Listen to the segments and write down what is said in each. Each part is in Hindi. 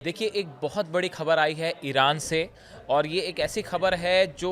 देखिए, एक बहुत बड़ी खबर आई है ईरान से और ये एक ऐसी खबर है जो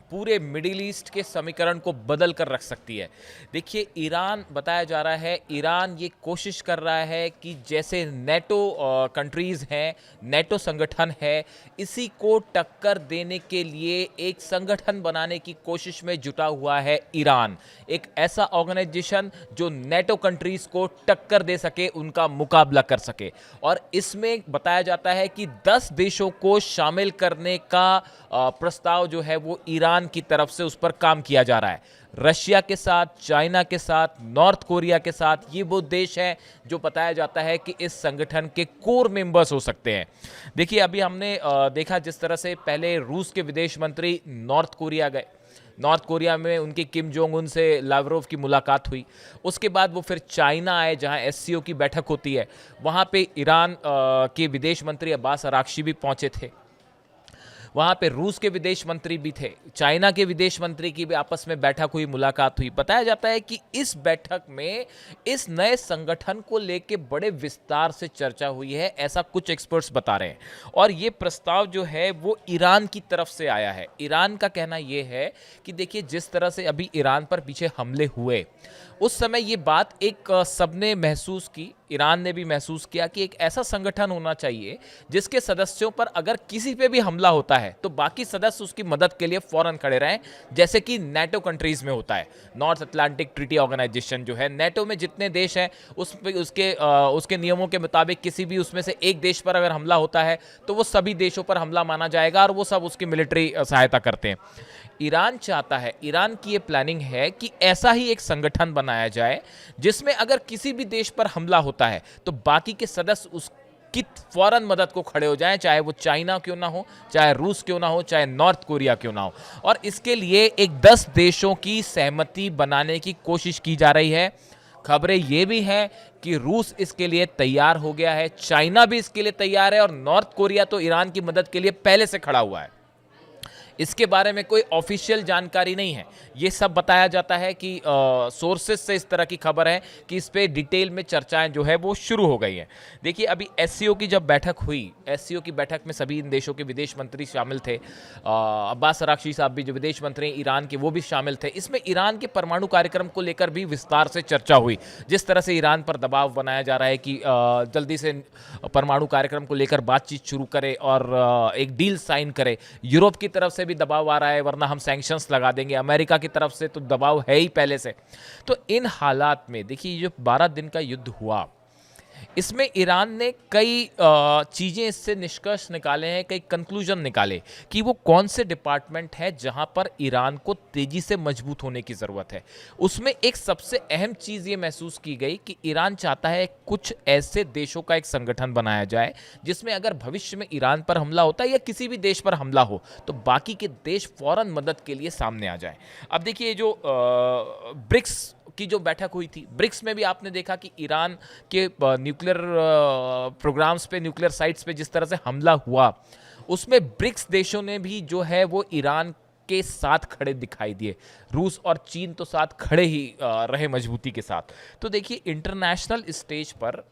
पूरे मिडिल ईस्ट के समीकरण को बदल कर रख सकती है। देखिए, ईरान बताया जा रहा है, ईरान ये कोशिश कर रहा है कि जैसे नेटो कंट्रीज़ हैं, नेटो संगठन है, इसी को टक्कर देने के लिए एक संगठन बनाने की कोशिश में जुटा हुआ है ईरान। एक ऐसा ऑर्गेनाइजेशन जो नेटो कंट्रीज़ को टक्कर दे सके, उनका मुकाबला कर सके। और इसमें बताया जाता है कि 10 देशों को शामिल करने का प्रस्ताव जो है वो ईरान की तरफ से उस पर काम किया जा रहा है। रशिया के साथ, चाइना के साथ, नॉर्थ कोरिया के साथ, ये वो देश हैं जो बताया जाता है कि इस संगठन के कोर मेंबर्स हो सकते हैं। देखिए, अभी हमने देखा जिस तरह से पहले रूस के विदेश मंत्री नॉर्थ कोरिया गए, नॉर्थ कोरिया में उनकी किम जोंग उन से लावरोव की मुलाकात हुई। उसके बाद वो फिर चाइना आए, जहां एससीओ की बैठक होती है। वहां पे ईरान के विदेश मंत्री अब्बास अराक्ची भी पहुंचे थे। वहाँ पे रूस के विदेश मंत्री भी थे, चाइना के विदेश मंत्री की भी आपस में बैठक हुई, मुलाकात हुई। बताया जाता है कि इस बैठक में इस नए संगठन को लेके बड़े विस्तार से चर्चा हुई है, ऐसा कुछ एक्सपर्ट्स बता रहे हैं। और ये प्रस्ताव जो है वो ईरान की तरफ से आया है। ईरान का कहना ये है कि देखिए, जिस तरह से अभी ईरान पर पीछे हमले हुए, उस समय ये बात एक सबने महसूस की, ईरान ने भी महसूस किया कि एक ऐसा संगठन होना चाहिए जिसके सदस्यों पर अगर किसी पे भी हमला होता है तो बाकी सदस्य उसकी मदद के लिए फौरन खड़े रहें, जैसे कि नेटो कंट्रीज में होता है। नॉर्थ अटलांटिक ट्रीटी ऑर्गेनाइजेशन जो है, नेटो में जितने देश हैं उसके नियमों के मुताबिक किसी भी उसमें से एक देश पर अगर हमला होता है तो वो सभी देशों पर हमला माना जाएगा और वो सब उसकी मिलिट्री सहायता करते हैं। ईरान चाहता है, ईरान की ये प्लानिंग है कि ऐसा ही एक संगठन बनाया जाए जिसमें अगर किसी भी देश पर हमला होता है तो बाकी के सदस्य उसकी फौरन मदद को खड़े हो जाएं, चाहे वो चाइना क्यों ना हो, चाहे रूस क्यों ना हो, चाहे नॉर्थ कोरिया क्यों ना हो। और इसके लिए एक 10 देशों की सहमति बनाने की कोशिश की जा रही है। खबरें ये भी हैं कि रूस इसके लिए तैयार हो गया है, चाइना भी इसके लिए तैयार है और नॉर्थ कोरिया तो ईरान की मदद के लिए पहले से खड़ा हुआ है। इसके बारे में कोई ऑफिशियल जानकारी नहीं है। ये सब बताया जाता है कि सोर्सेस से इस तरह की खबर है कि इस पे डिटेल में चर्चाएं जो है वो शुरू हो गई हैं। देखिए, अभी एससीओ की जब बैठक हुई, एससीओ की बैठक में सभी इन देशों के विदेश मंत्री शामिल थे। अब्बास अराक्ची साहब भी जो विदेश मंत्री ईरान के, वो भी शामिल थे। इसमें ईरान के परमाणु कार्यक्रम को लेकर भी विस्तार से चर्चा हुई। जिस तरह से ईरान पर दबाव बनाया जा रहा है कि जल्दी से परमाणु कार्यक्रम को लेकर बातचीत शुरू करे और एक डील साइन करे। यूरोप की तरफ से भी दबाव आ रहा है, वरना हम सैंक्शंस लगा देंगे। अमेरिका की तरफ से तो दबाव है ही पहले से। तो इन हालात में देखिए, जो 12 दिन का युद्ध हुआ, इसमें ईरान ने कई चीज़ें इससे निष्कर्ष निकाले हैं, कई कंक्लूजन निकाले कि वो कौन से डिपार्टमेंट है जहां पर ईरान को तेजी से मजबूत होने की ज़रूरत है। उसमें एक सबसे अहम चीज़ ये महसूस की गई कि ईरान चाहता है कुछ ऐसे देशों का एक संगठन बनाया जाए जिसमें अगर भविष्य में ईरान पर हमला होता है या किसी भी देश पर हमला हो तो बाकी के देश फौरन मदद के लिए सामने आ जाए। अब देखिए, जो ब्रिक्स की जो बैठक हुई थी, ब्रिक्स में भी आपने देखा कि ईरान के न्यूक्लियर प्रोग्राम्स पे, न्यूक्लियर साइट्स पे जिस तरह से हमला हुआ, उसमें ब्रिक्स देशों ने भी जो है वो ईरान के साथ खड़े दिखाई दिए। रूस और चीन तो साथ खड़े ही रहे मजबूती के साथ। तो देखिए, इंटरनेशनल स्टेज पर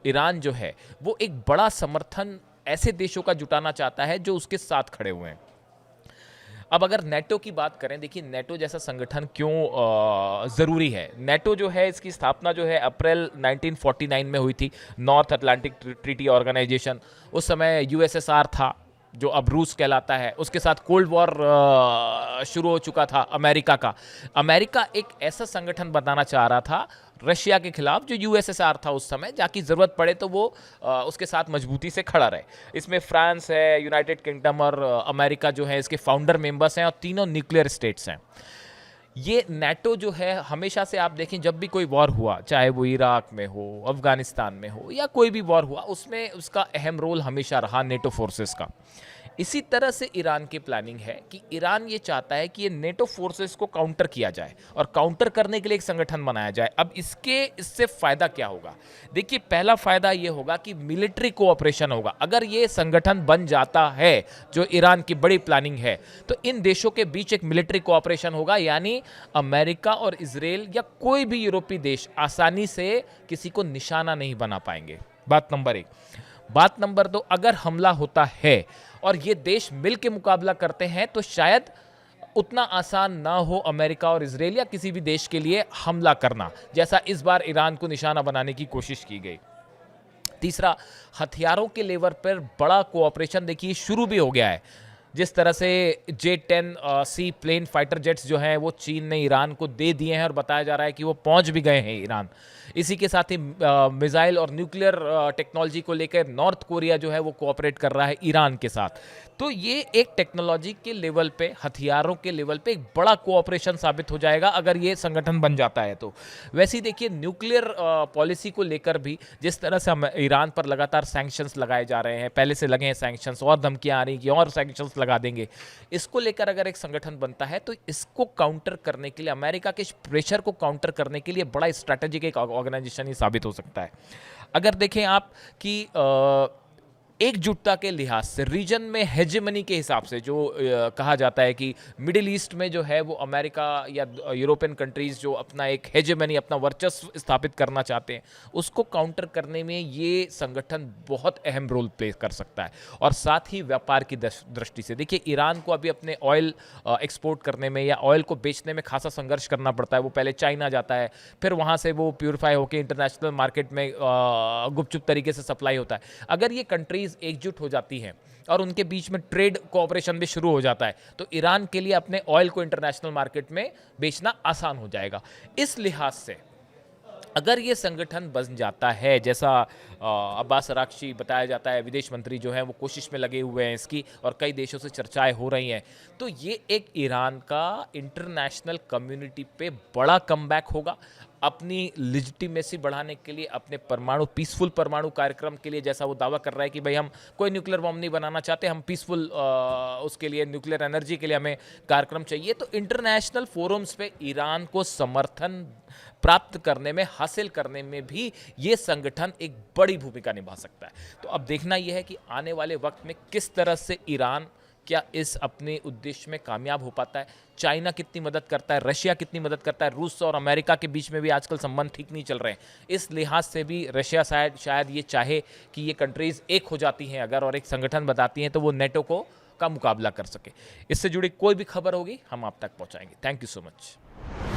ईरान जो है वो एक बड़ा समर्थन ऐसे देशों का जुटाना चाहता है जो उसके साथ खड़े हुए हैं। अब अगर नेटो की बात करें, देखिए नेटो जैसा संगठन क्यों ज़रूरी है। नेटो जो है, इसकी स्थापना जो है अप्रैल 1949 में हुई थी। नॉर्थ अटलांटिक ट्रीटी ऑर्गेनाइजेशन, उस समय यूएसएसआर था जो अब रूस कहलाता है। उसके साथ कोल्ड वॉर शुरू हो चुका था अमेरिका का। अमेरिका एक ऐसा संगठन बनाना चाह रहा था रशिया के खिलाफ जो यूएसएसआर था उस समय, जाकि ज़रूरत पड़े तो वो उसके साथ मजबूती से खड़ा रहे। इसमें फ्रांस है, यूनाइटेड किंगडम और अमेरिका जो है इसके फाउंडर मेंबर्स हैं और तीनों न्यूक्लियर स्टेट्स हैं। ये नेटो जो है, हमेशा से आप देखें जब भी कोई वॉर हुआ, चाहे वो इराक में हो, अफगानिस्तान में हो या कोई भी वॉर हुआ, उसमें उसका अहम रोल हमेशा रहा नेटो फोर्सेस का। इसी तरह से ईरान की प्लानिंग है कि ईरान ये चाहता है कि ये नेटो फोर्सेस को काउंटर किया जाए और काउंटर करने के लिए एक संगठन बनाया जाए। अब इससे फ़ायदा क्या होगा? देखिए, पहला फ़ायदा ये होगा कि मिलिट्री कोऑपरेशन होगा। अगर ये संगठन बन जाता है, जो ईरान की बड़ी प्लानिंग है, तो इन देशों के बीच एक मिलिट्री कोऑपरेशन होगा, यानी अमेरिका और इजराइल या कोई भी यूरोपीय देश आसानी से किसी को निशाना नहीं बना पाएंगे। बात नंबर 1। बात नंबर 2, अगर हमला होता है और ये देश मिल के मुकाबला करते हैं तो शायद उतना आसान ना हो अमेरिका और इजराइल या किसी भी देश के लिए हमला करना, जैसा इस बार ईरान को निशाना बनाने की कोशिश की गई। तीसरा, हथियारों के लेवल पर बड़ा कोऑपरेशन देखिए शुरू भी हो गया है। जिस तरह से J-10C प्लेन फाइटर जेट्स जो हैं वो चीन ने ईरान को दे दिए हैं और बताया जा रहा है कि वो पहुंच भी गए हैं ईरान। इसी के साथ ही मिसाइल और न्यूक्लियर टेक्नोलॉजी को लेकर नॉर्थ कोरिया जो है वो कोऑपरेट कर रहा है ईरान के साथ। तो ये एक टेक्नोलॉजी के लेवल पे, हथियारों के लेवल पे एक बड़ा कोऑपरेशन साबित हो जाएगा अगर ये संगठन बन जाता है तो। वैसे ही देखिए न्यूक्लियर पॉलिसी को लेकर भी जिस तरह से हम ईरान पर लगातार सैंक्शंस लगाए जा रहे हैं, पहले से लगे हैं सैंक्शंस और धमकियां आ रही कि और सैंक्शंस लगा देंगे, इसको लेकर अगर एक संगठन बनता है तो इसको काउंटर करने के लिए, अमेरिका के प्रेशर को काउंटर करने के लिए बड़ा स्ट्रैटेजिक एक ऑर्गेनाइजेशन ही साबित हो सकता है। अगर देखें आप कि एकजुटता के लिहाज से, रीजन में हेजेमनी के हिसाब से जो कहा जाता है कि मिडिल ईस्ट में जो है वो अमेरिका या यूरोपियन कंट्रीज जो अपना एक हेजेमनी, अपना वर्चस्व स्थापित करना चाहते हैं, उसको काउंटर करने में ये संगठन बहुत अहम रोल प्ले कर सकता है। और साथ ही व्यापार की दृष्टि से देखिए, ईरान को अभी अपने ऑयल एक्सपोर्ट करने में या ऑयल को बेचने में खासा संघर्ष करना पड़ता है। वो पहले चाइना जाता है, फिर वहाँ से वो प्यूरिफाई होकर इंटरनेशनल मार्केट में गुपचुप तरीके से सप्लाई होता है। अगर ये कंट्रीज एकजुट हो जाती हैं और उनके बीच में ट्रेड कोऑपरेशन भी शुरू हो जाता है तो ईरान के लिए अपने ऑयल को इंटरनेशनल मार्केट में बेचना आसान हो जाएगा। इस लिहाज से अगर ये संगठन बन जाता है, जैसा अब्बास अराक्ची बताया जाता है, विदेश मंत्री जो है वो कोशिश में लगे हुए हैं इसकी और कई देशों से चर्चाएं हो रही हैं, तो ये एक ईरान का इंटरनेशनल कम्युनिटी पे बड़ा कमबैक होगा। अपनी लिजिटिमेसी बढ़ाने के लिए, अपने परमाणु, पीसफुल परमाणु कार्यक्रम के लिए, जैसा वो दावा कर रहा है कि भाई हम कोई न्यूक्लियर बम नहीं बनाना चाहते, हम पीसफुल उसके लिए, न्यूक्लियर एनर्जी के लिए हमें कार्यक्रम चाहिए, तो इंटरनेशनल फोरम्स पे ईरान को समर्थन प्राप्त करने में, हासिल करने में भी ये संगठन एक बड़ी भूमिका निभा सकता है। तो अब देखना यह है कि आने वाले वक्त में किस तरह से ईरान क्या इस अपने उद्देश्य में कामयाब हो पाता है। चाइना कितनी मदद करता है, रशिया कितनी मदद करता है, रूस और अमेरिका के बीच में भी आजकल संबंध ठीक नहीं चल रहे हैं। इस लिहाज से भी रशिया शायद ये चाहे कि ये कंट्रीज एक हो जाती हैं अगर, और एक संगठन बताती हैं, तो वो नेटो का मुकाबला कर सके। इससे जुड़ी कोई भी खबर होगी हम आप तक पहुंचाएंगे। Thank you so much.